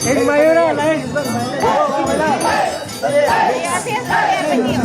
En Mayoral, ¿eh? Así está bien venido.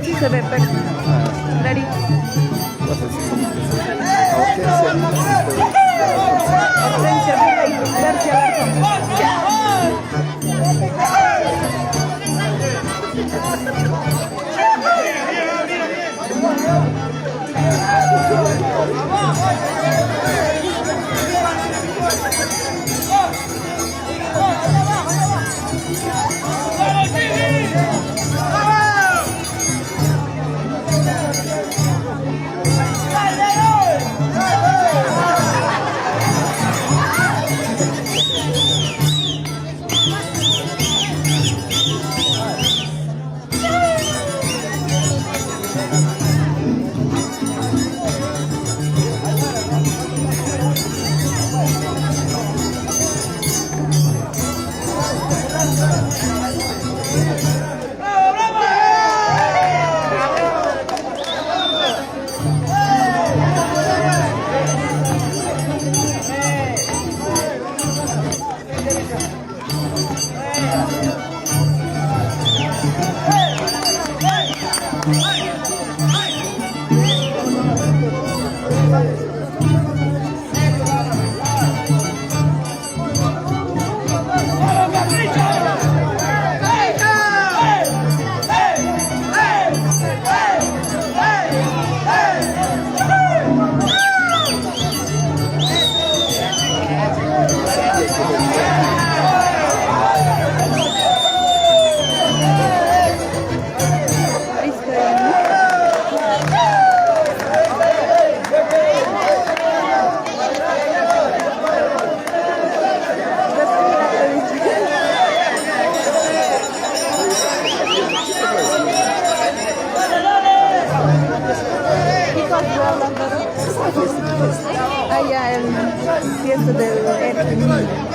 Sí se ve, pero... Ready. Allá el fiesta del niño.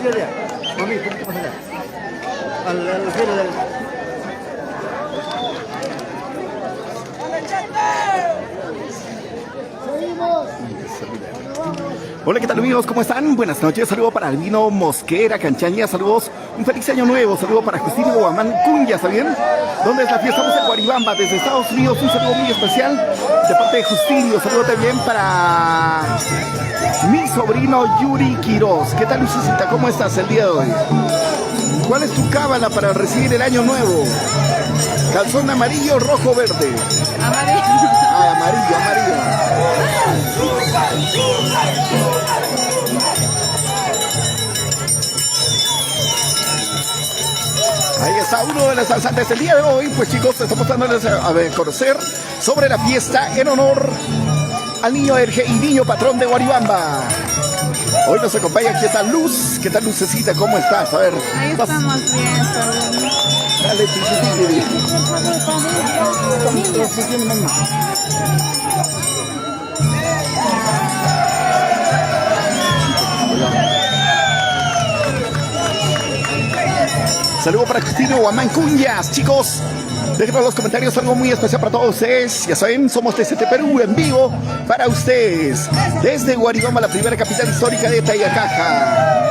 allá. Mami, un poquito más allá. Al cielo del... Hola, ¿qué tal amigos? ¿Cómo están? Buenas noches, saludo para Albino Mosquera, Canchaña, saludos, un feliz año nuevo, saludo para Justino Guamán Cunya, ¿saben? ¿Dónde es la fiesta? Estamos en Guaribamba, desde Estados Unidos, un saludo muy especial de parte de Justinio, saludo también para mi sobrino Yuri Quiroz. ¿Qué tal, Lucecita? ¿Cómo estás el día de hoy? ¿Cuál es tu cábala para recibir el año nuevo? Calzón amarillo, rojo, verde. Amarillo. Ah, amarillo, amarillo. Ahí está uno de los danzantes del día de hoy. Pues chicos, estamos dándoles a conocer sobre la fiesta en honor al niño Erge y niño patrón de Guaribamba. Hoy nos acompaña aquí está Luz. ¿Qué tal, Lucecita? ¿Cómo estás? A ver. Ahí estamos bien, Saúl. Dale, chiquitito. Saludos para Justino Guamán Cuñas, chicos. Déjenos en los comentarios algo muy especial para todos ustedes. Ya saben, somos TCT Perú en vivo para ustedes. Desde Guaribamba, la primera capital histórica de Tayacaja.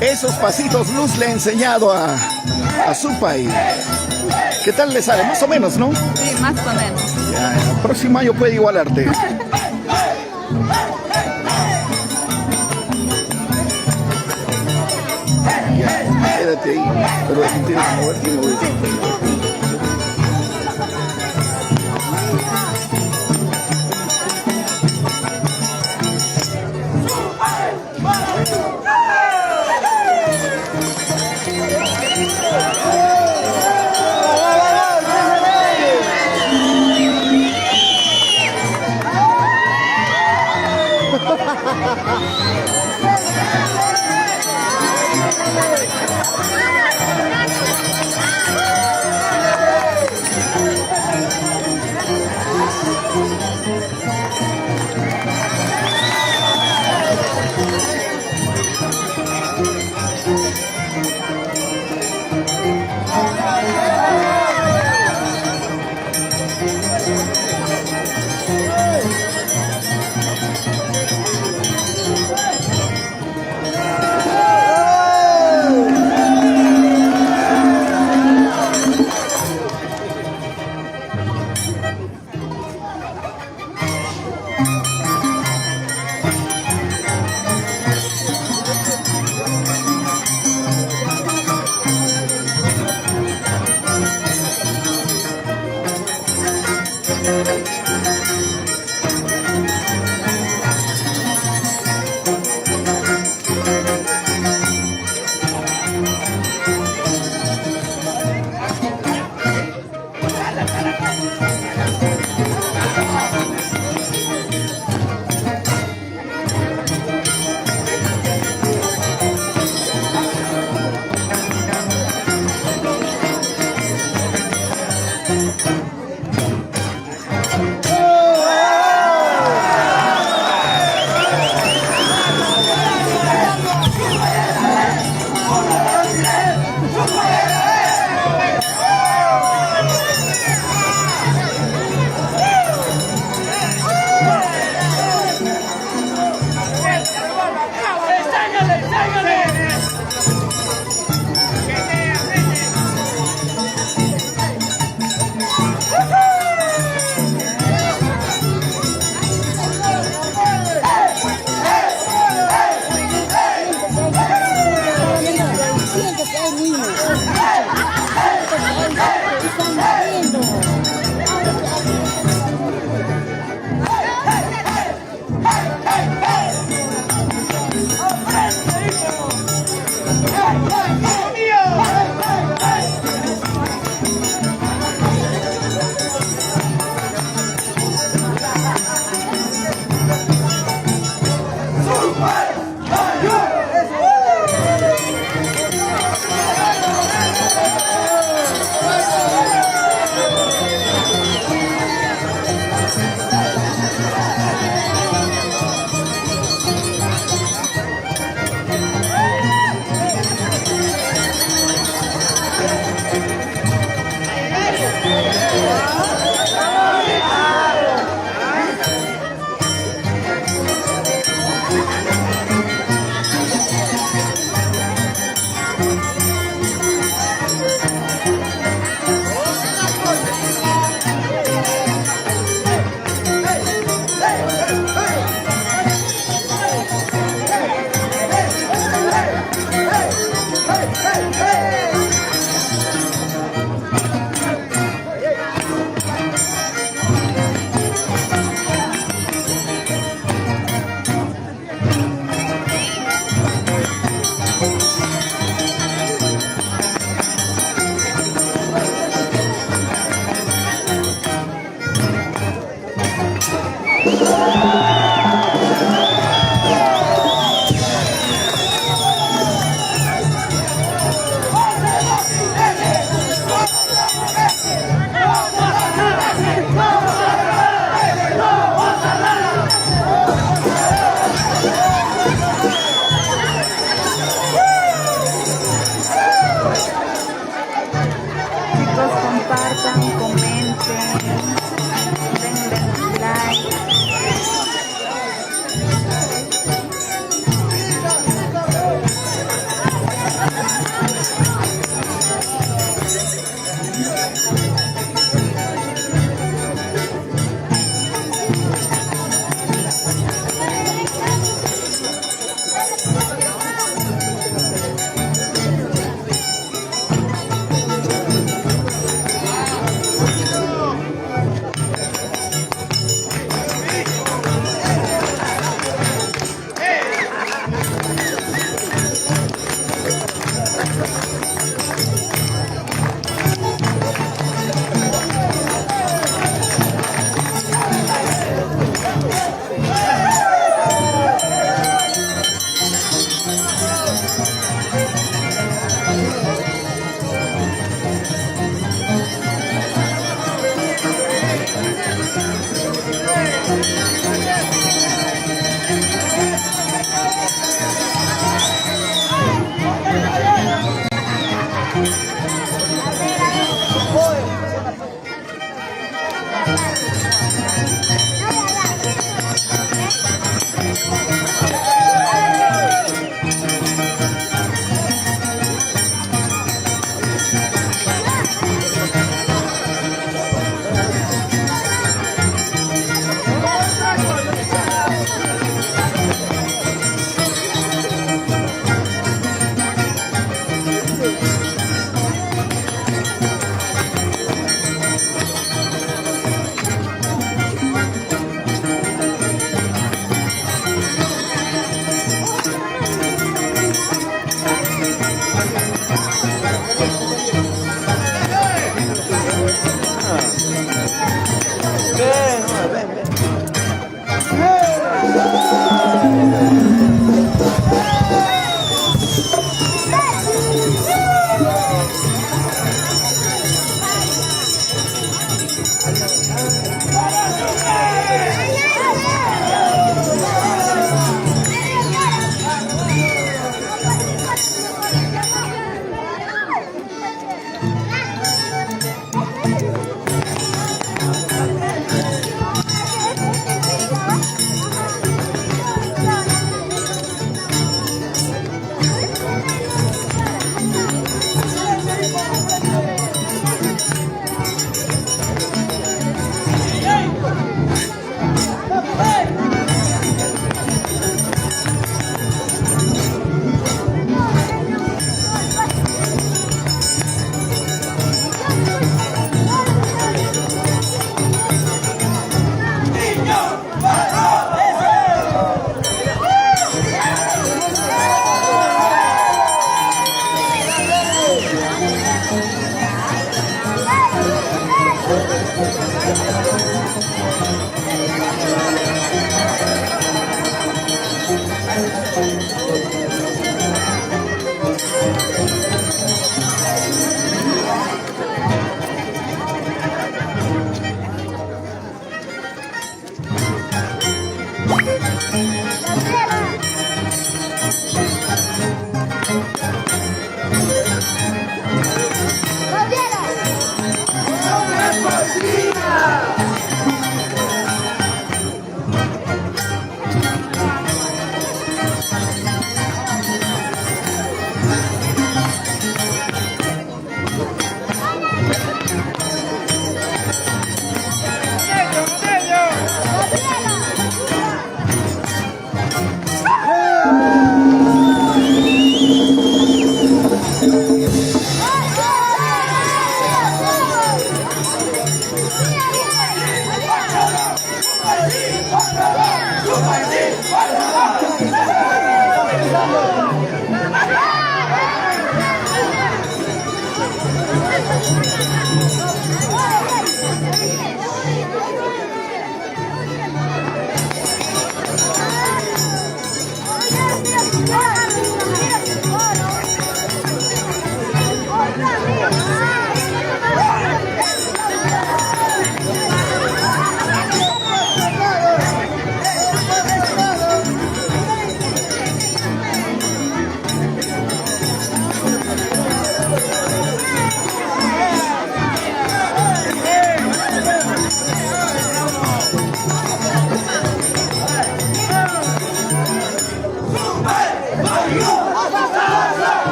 Esos pasitos Luz le ha enseñado a su país. ¿Qué tal le sale? Más o menos, ¿no? Sí, más o menos. Ya, el próximo año puede igualarte. Ya, quédate ahí. Pero tienes que moverte y moverte.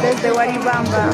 Desde Guaribamba.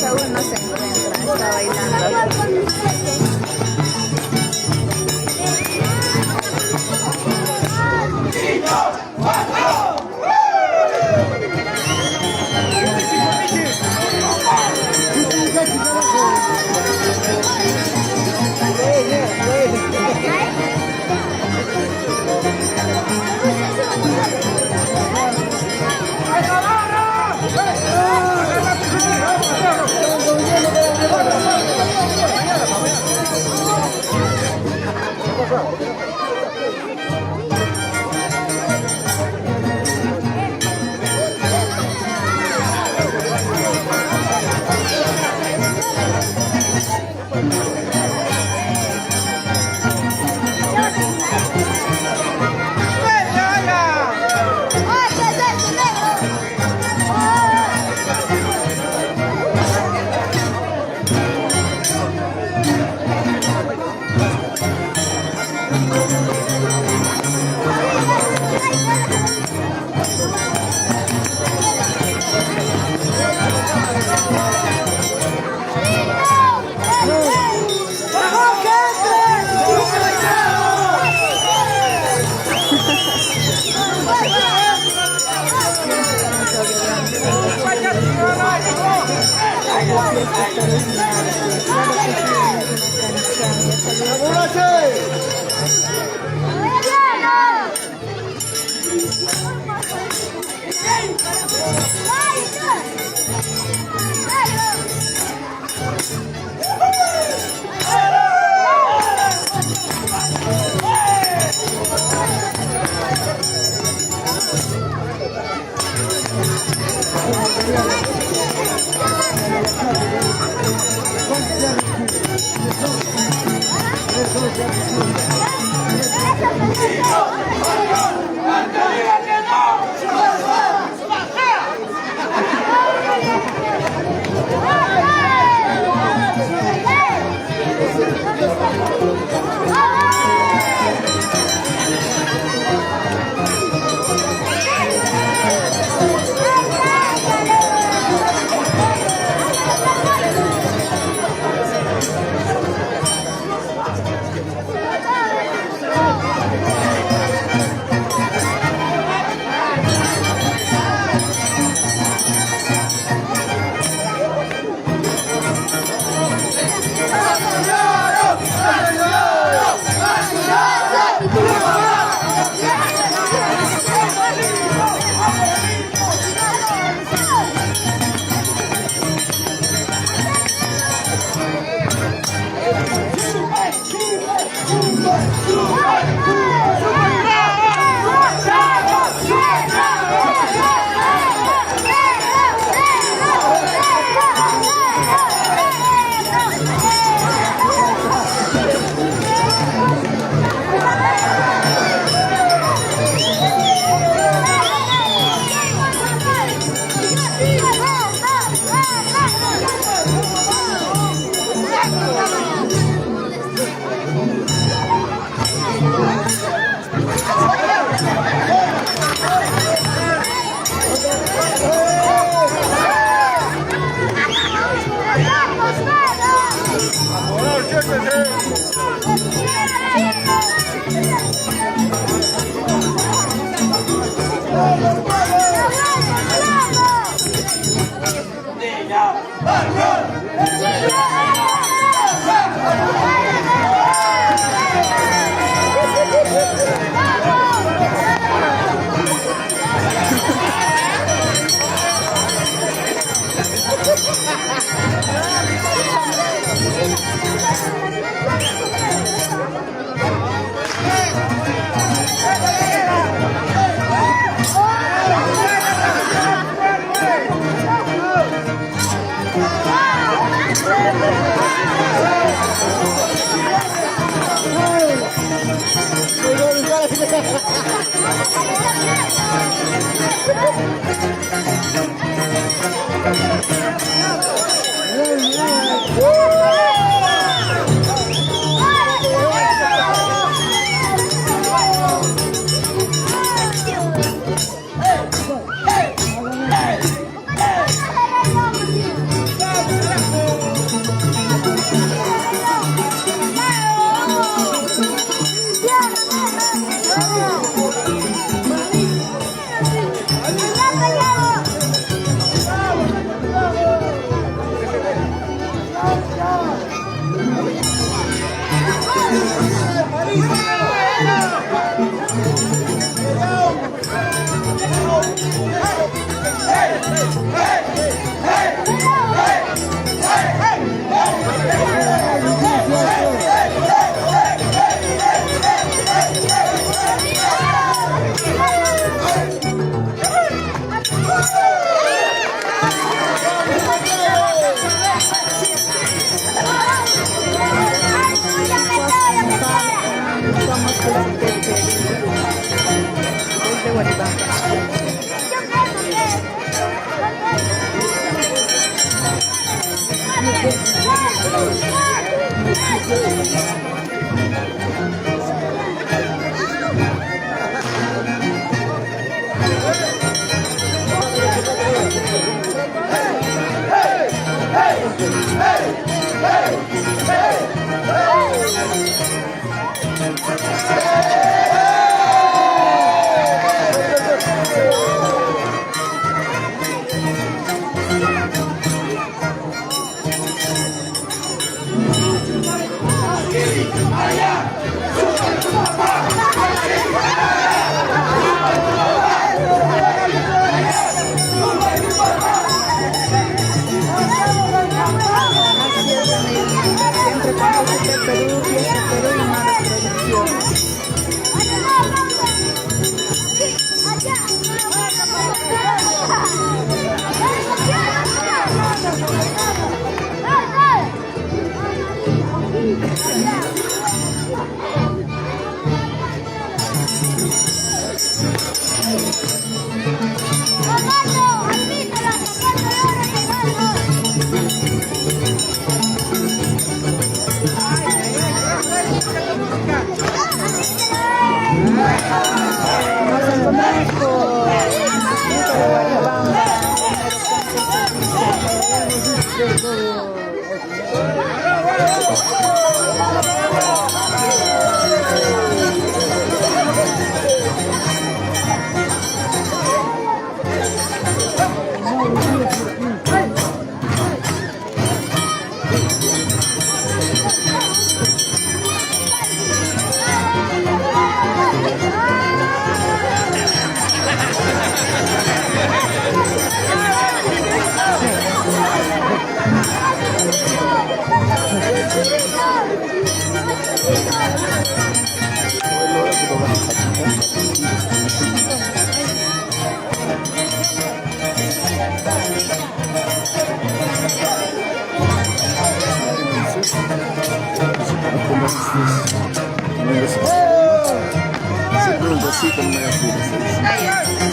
Saúl no se encuentra, está bailando.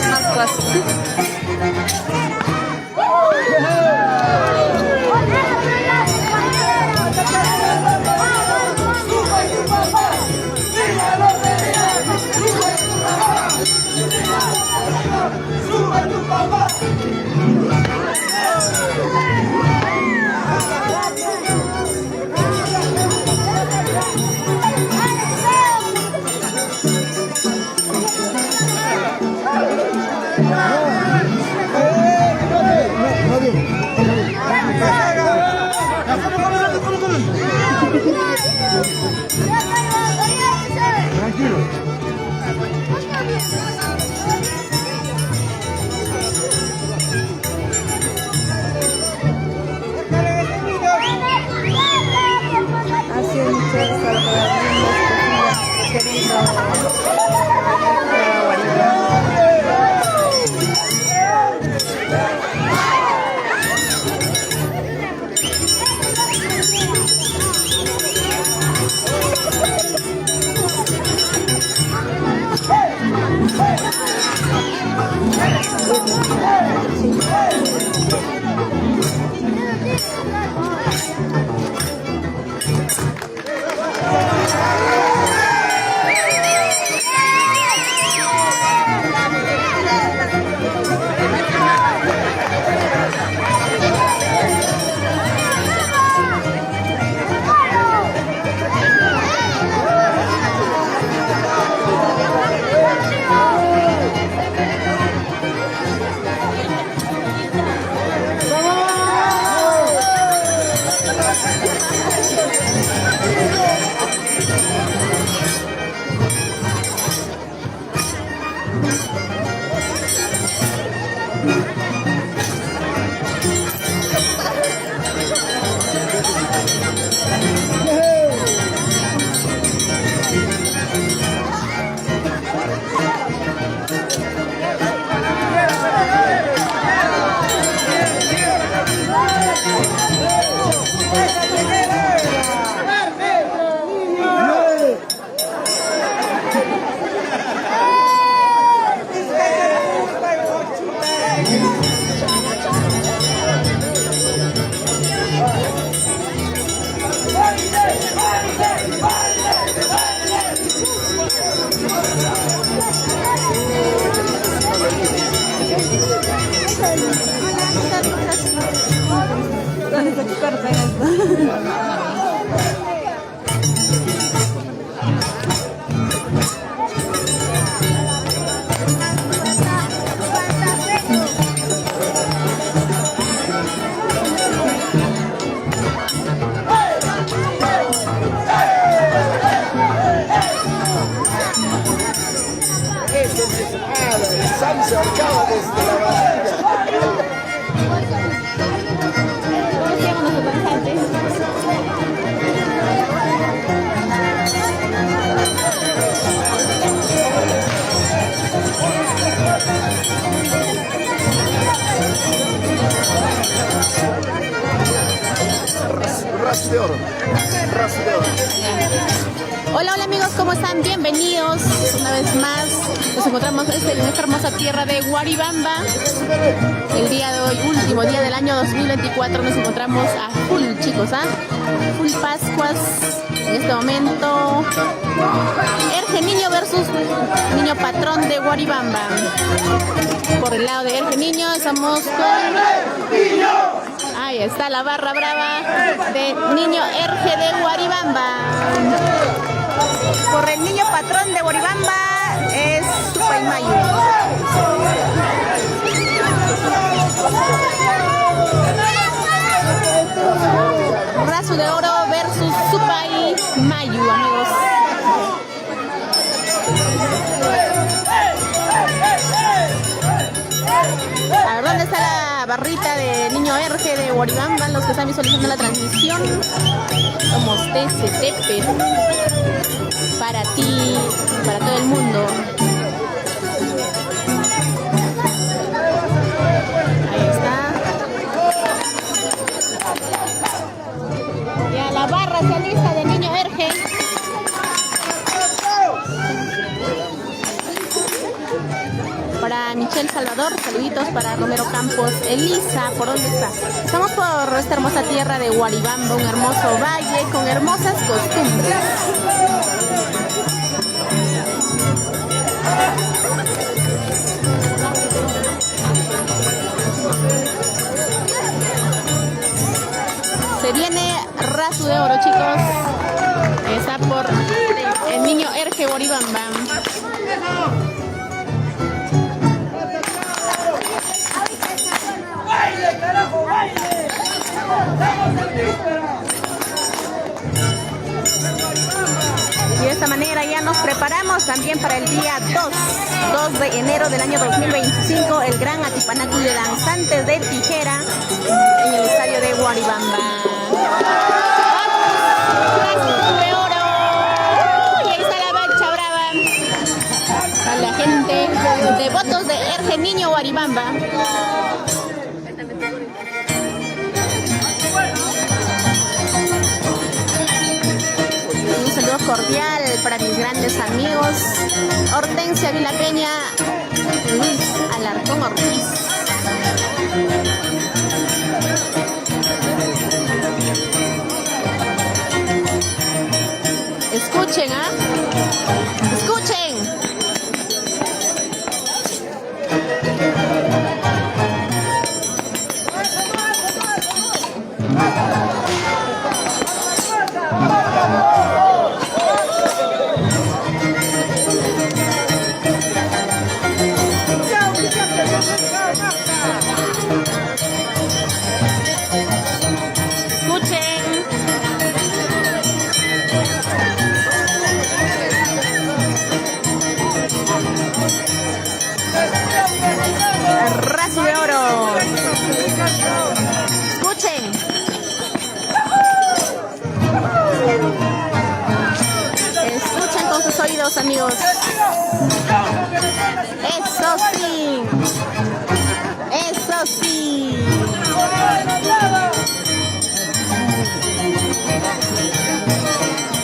Más fácil. Sari se ahorcaba desde la barriga. ¿Cómo se llaman los danzantes? Raso de oro. Raso de oro. Hola, hola amigos, ¿cómo están? Bienvenidos una vez más. Nos encontramos en esta hermosa tierra de Guaribamba. El día de hoy, último día del año 2024, nos encontramos a full, chicos, ¿ah? Full Pascuas. En este momento, Erge Niño versus Niño Patrón de Guaribamba. Por el lado de Erge Niño estamos con... Ahí está la barra brava de Niño Erge de Guaribamba. Por el Niño Patrón de Guaribamba es Supaymayu. Raso de oro versus Supaymayu, amigos. A ver, ¿dónde está la barrita de Niño Erge de Guaribamba? Los que están visualizando la transmisión. Somos TCT para ti, para todo el mundo. Ahí está. Ya la barra se alista de Niño Erge. Para Michelle Salvador, saluditos para Romero Campos. Elisa, ¿por dónde está? Estamos por esta hermosa tierra de Guaribamba, un hermoso valle con hermosas costumbres. Se viene raso de oro, chicos. Está por el Niño Erge Guaribamba. Y de esta manera ya nos preparamos también para el día 2 de enero del año 2025, el gran Atipanacu de danzantes de tijera en el estadio de Guaribamba. ¡Vamos! ¡De oro! Y ahí está la bacha brava. A la gente de votos de Erge Niño Guaribamba. Un saludo cordial para mis grandes amigos Hortensia Vilapeña, Luis Alarcón Ortiz. Escuchen, ¿ah? Escuchen. Raso de oro. Escuchen. Escuchen con sus oídos, amigos. Eso sí. Eso sí.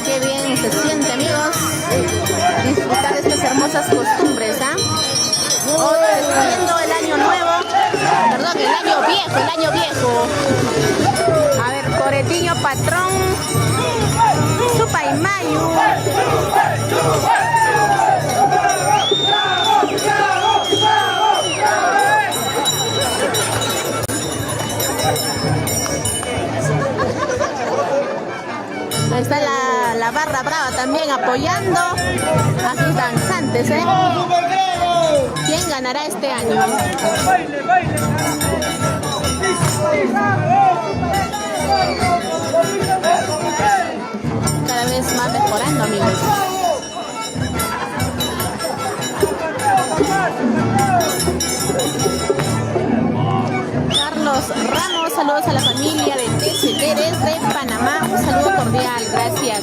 Qué bien se siente, amigos, disfrutar de estas hermosas costumbres, ¿ah? Hoy despidiendo el año nuevo, perdón, el año viejo. A ver, por el Niño Patrón, Supaymayu. Ahí está la barra brava también apoyando a sus danzantes, ¿eh? ¿Quién ganará este año? Cada vez más mejorando, amigos. saludos a la familia de TCT desde Panamá. Un saludo cordial, gracias.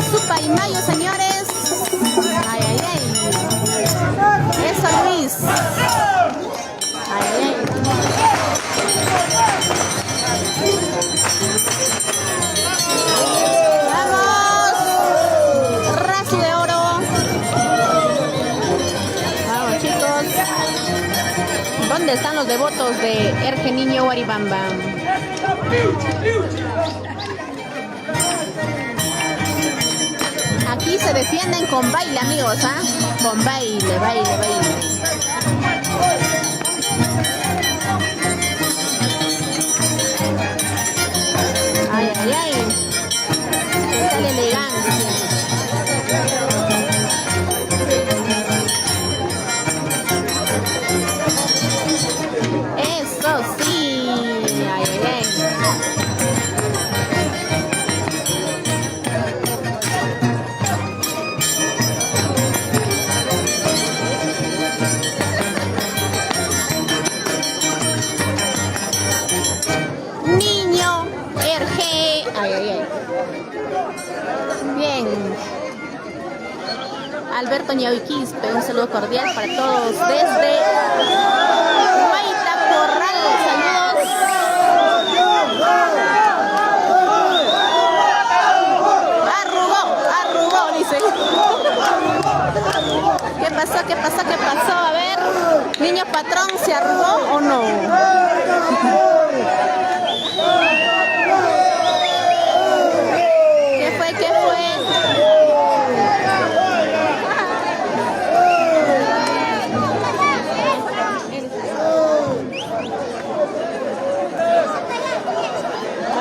Supa y Mayo, señores. Ay, ay, ay. Eso, Luis. Ay, ay, ay. ¡Vamos! Razo de oro. Vamos, chicos. ¿Dónde están los devotos de Erge Niño Guaribamba? Aquí se defienden con baile, amigos, ¿ah? Con baile, baile, baile. Ay, ay, ay. ¿Qué tal elegancia? Eso sí. Ay, ay, ay. Niño Erge. Ay, ay, ay. Bien. Alberto Ñaviquispe, un saludo cordial para todos desde Huayta Corral. Saludos. Arrugó, dice. ¿Qué pasó? ¿Qué pasó? ¿Qué pasó? A ver, niño patrón, ¿se arrugó o no? ¿Qué fue? ¿Qué fue?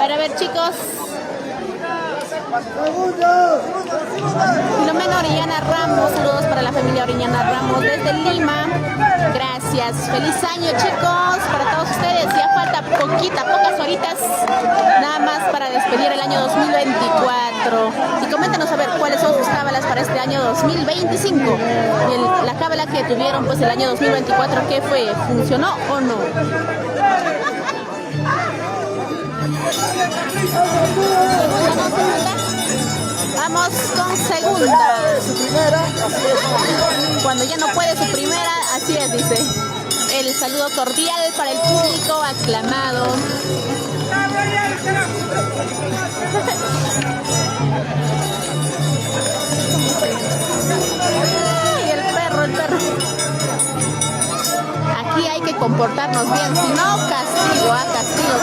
A ver, chicos. Filomena Orellana Ramos, saludos para la familia Orellana Ramos desde Lima. Gracias. Feliz año, chicos, para todos ustedes. Ya falta pocas horitas nada más para despedir el año 2024. Y coméntenos a ver cuáles son sus cábalas para este año 2025. Y la cábala que tuvieron pues el año 2024, ¿qué fue? ¿Funcionó o no? Vamos con segunda. Cuando ya no puede su primera, así es, dice. El saludo cordial para el público aclamado. Ay, el perro. Aquí hay que comportarnos bien, si no, castigo, castigo.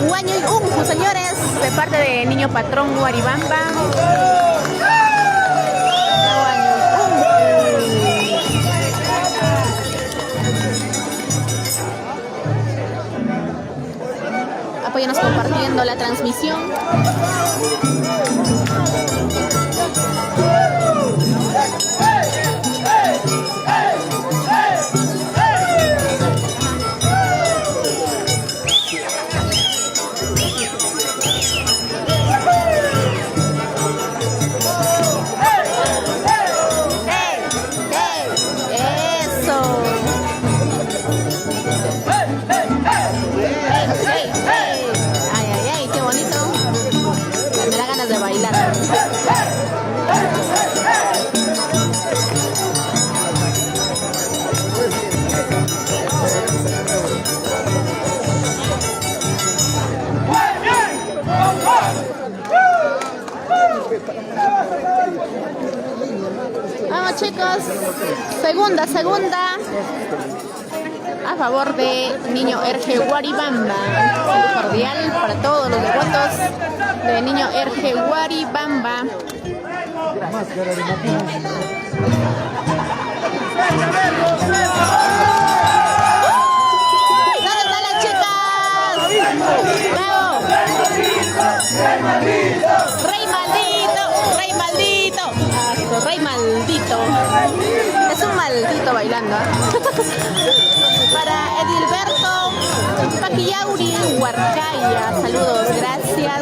Huaño y Unju, señores, de parte de Niño Patrón Guaribamba. Apóyanos compartiendo la transmisión. De bailar. Vamos, chicos, segunda a favor de Niño Erge Guaribamba. Un cordial para todos los devotos de Niño Erge Guaribamba. ¿Dónde están las chicas? ¡Bravo! ¡Rey maldito! Rey maldito. Es un maldito bailando. Para Edilberto Paquillauri Huarcaya. Saludos, gracias.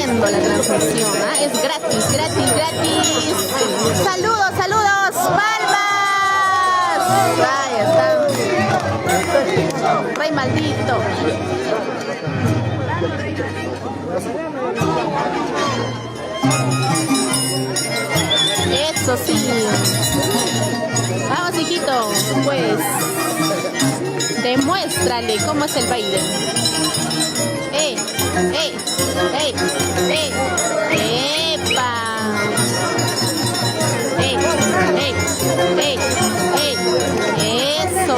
viendo la transmisión, ¿ah? Es gratis, gratis, gratis. Saludos, saludos, palmas. Ahí está. Rey maldito. Eso sí. Vamos, hijito, pues. Demuéstrale cómo es el baile. ¡Ey! ¡Ey! ¡Ey! ¡Ey! ¡Epa! ¡Ey! ¡Ey! ¡Ey! ¡Ey! ¡Eso!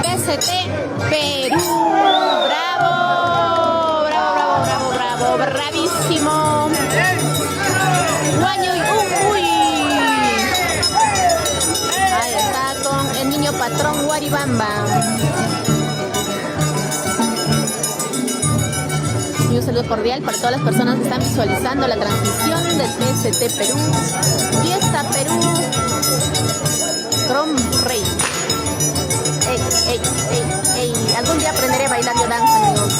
PST Perú, bravo, bravo, bravo, bravo, bravo, bravísimo. Guaño y uy. Ahí está con el niño patrón Guaribamba. Y un saludo cordial para todas las personas que están visualizando la transmisión del PST Perú. Fiesta Perú, Crom Rey. Ey, ey, ey, ey. Algún día aprenderé a bailar yo danza, amigos.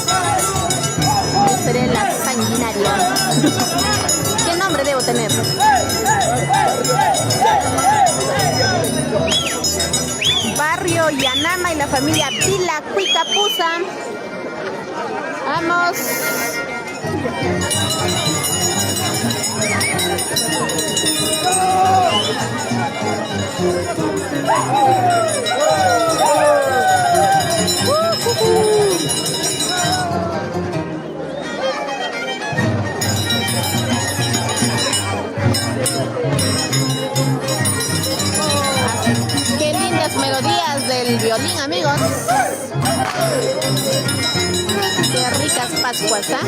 Yo seré la sanguinaria. ¿Qué nombre debo tener? Barrio Yanama y la familia Vila Cuicapuza. Vamos. Qué lindas melodías del violín, amigos. Qué ricas pascuas, ¿ah?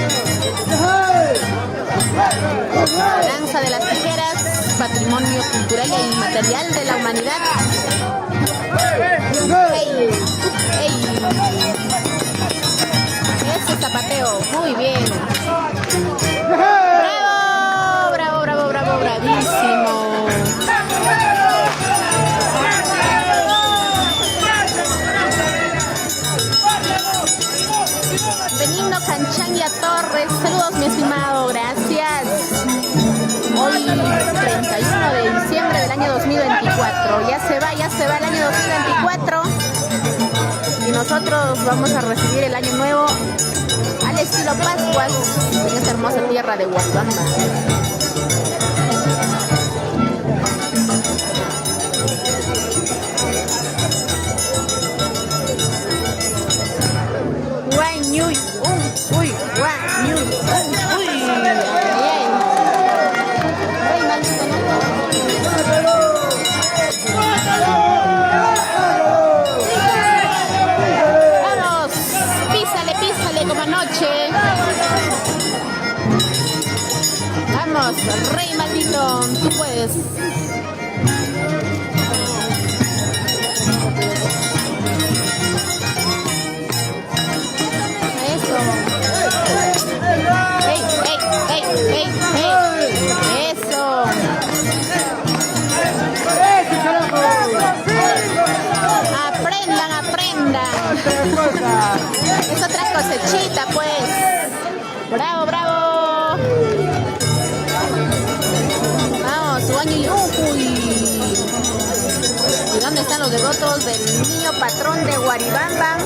Danza de las tijeras, patrimonio cultural e inmaterial de la humanidad. ¡Ey! ¡Ey! Ese zapateo, muy bien. ¡Bravo! ¡Bravo, bravo, bravo, bravísimo! Benigno Canchania Torres, saludos mi estimado, gracias. Hoy 31 de diciembre del año 2024, ya se va el año 2024 y nosotros vamos a recibir el año nuevo al estilo Pascuas en esta hermosa tierra de Guaribamba. Uy, vamos, písale, písale como anoche. Vamos, rey maldito, tú puedes. ¡Ey, ey, ey, ey, ey! ¡Eso! ¡Aprendan, aprendan! Es otra cosechita, pues. ¡Bravo, bravo! Vamos, guaño y uy. ¿Y dónde están los devotos del niño patrón de Guaribamba?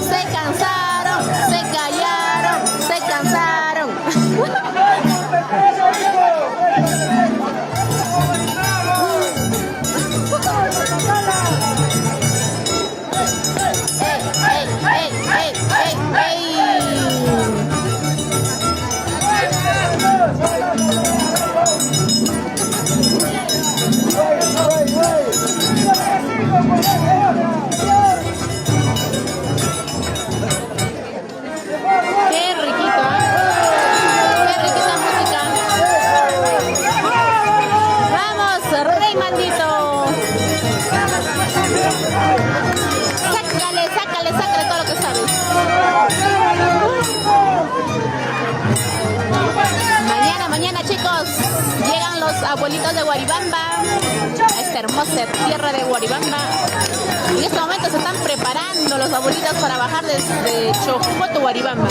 Se cansaron, se callaron, se cansaron. ¡Ey, ey, ey, ey, ey! Qué riquito, ¿eh? Qué abuelitos de Guaribamba, a esta hermosa tierra de Guaribamba. En este momento se están preparando los abuelitos para bajar desde Chocoto, Guaribamba.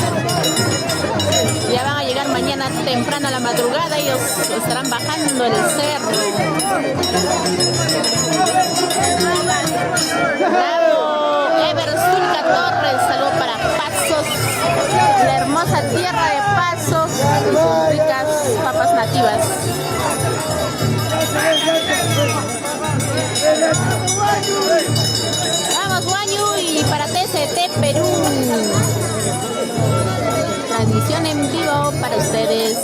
Ya van a llegar mañana temprano a la madrugada, ellos estarán bajando el cerro. Bravo, Eversulca Torres, saludo para Pasos, la hermosa tierra de Pasos y sus ricas papas nativas. Vamos, Guayu, y para TCT Perú. Transmisión en vivo para ustedes.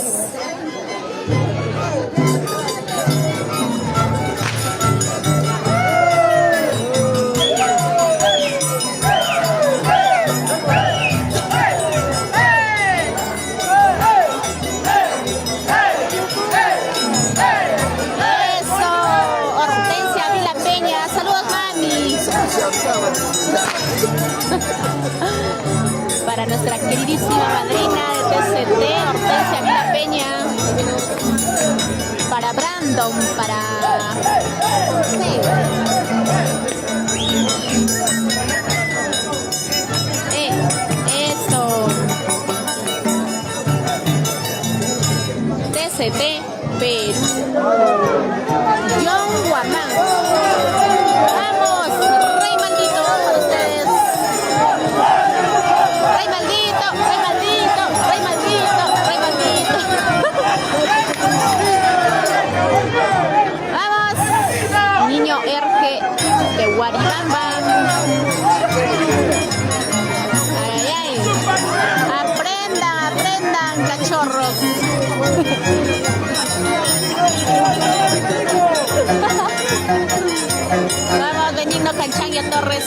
Para nuestra queridísima madrina de TCT, Hortensia Vila Peña. Para Brandon, para... Sí. Eso. TCT Perú. John Guamán. Guaribamba. Ay, ay. Aprendan, cachorros. Vamos, Benigno Canchangia Torres.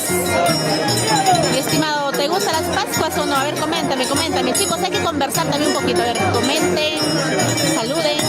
Mi estimado, ¿te gustan las Pascuas o no? A ver, coméntame. Chicos, hay que conversar también un poquito. A ver, comenten, saluden.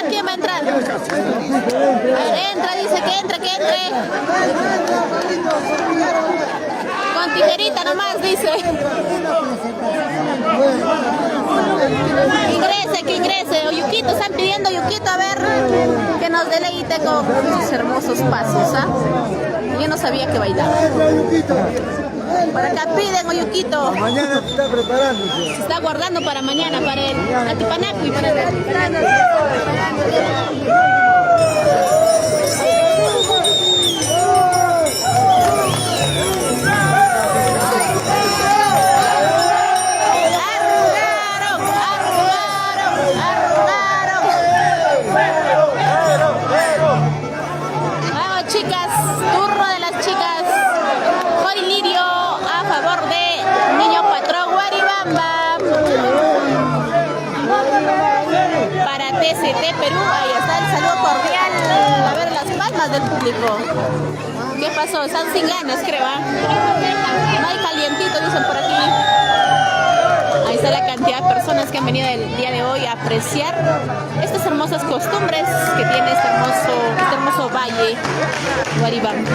¿Quién va a entrar? A ver, entra, dice que entre. Con tijerita nomás, dice. Que ingrese. Oyuquito, están pidiendo Oyuquito, a ver, que nos deleite con sus hermosos pasos, ¿ah? Yo no sabía que bailaba. Por acá piden Oyuquito. Mañana se está preparando. Se está guardando para mañana, para el Atipanaco y para el... Vamos, chicas, turno de las chicas. Hoy Lirio a favor de Niño Patrón Guaribamba. Para TCT Perú, ahí está el saludo cordial. A ver las palmas del público. ¿Qué pasó? Están sin ganas, creo. No hay calientito, dicen por aquí. Ahí está la cantidad de personas que han venido el día de hoy a apreciar estas hermosas costumbres que tiene este hermoso valle Guaribamba.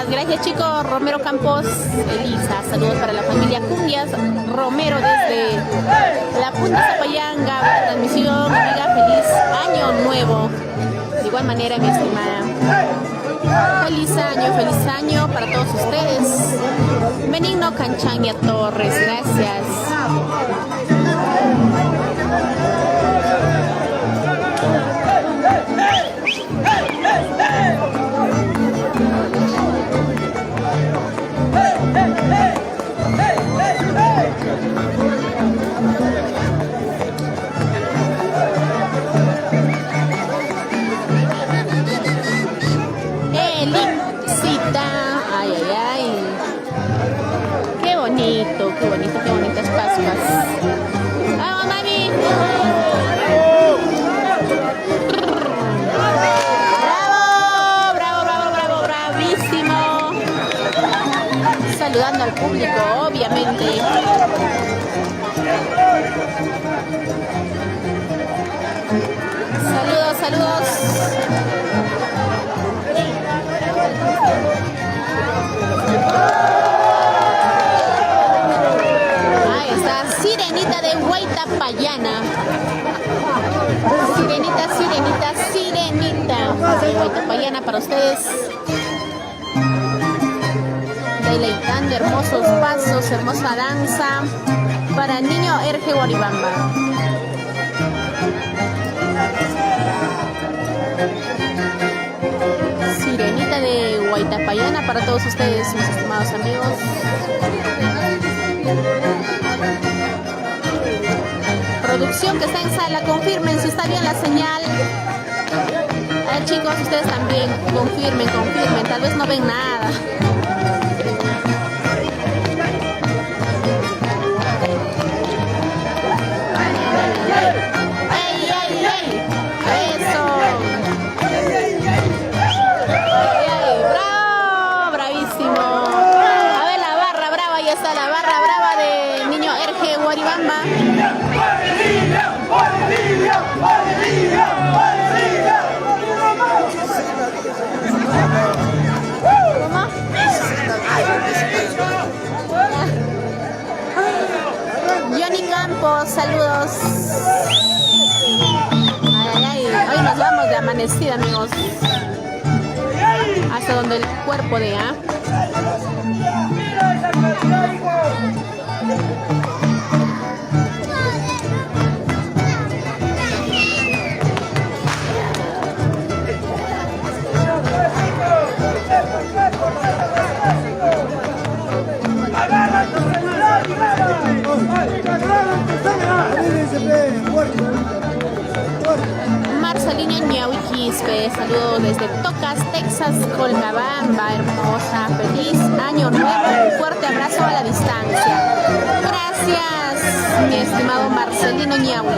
Gracias chicos. Romero Campos, Elisa, saludos para la familia Cumbias Romero desde la Punta Zapayanga. Buena transmisión, amiga, feliz año nuevo. De igual manera, mi estimada, feliz año para todos ustedes. Benigno Canchangia Torres, gracias. moscas. ¡Vamos, mami! ¡Bravo! ¡Bravo, bravo, bravo! ¡Bravísimo! Saludando al público, obviamente. Saludos, saludos. Ahí está, Sirenita de Huaytapallana. Sirenita, sirenita, sirenita de Huaytapallana para ustedes. Deleitando hermosos pasos, hermosa danza para el niño Erge Guaribamba. Sirenita de Huaytapallana para todos ustedes, mis estimados amigos. Producción que está en sala, confirmen si está bien la señal. Chicos, ustedes también confirmen, confirmen, tal vez no ven nada. ¡Ey, ey, ey! ¡Eso! ¡Bravo! ¡Bravísimo! A ver la barra brava, ahí está la barra brava de niño Erge Guaribamba. ¿Cómo? Johnny Campos, saludos. Ay, ay, hoy nos vamos de amanecida, amigos. Hasta donde el cuerpo de Marcelino Ñahuiquispe, saludos desde Tocas, Texas, Colcabamba, hermosa, feliz año nuevo, un fuerte abrazo a la distancia. Gracias, mi estimado Marcelino Ñahui.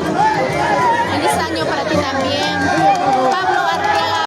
Feliz año para ti también, Pablo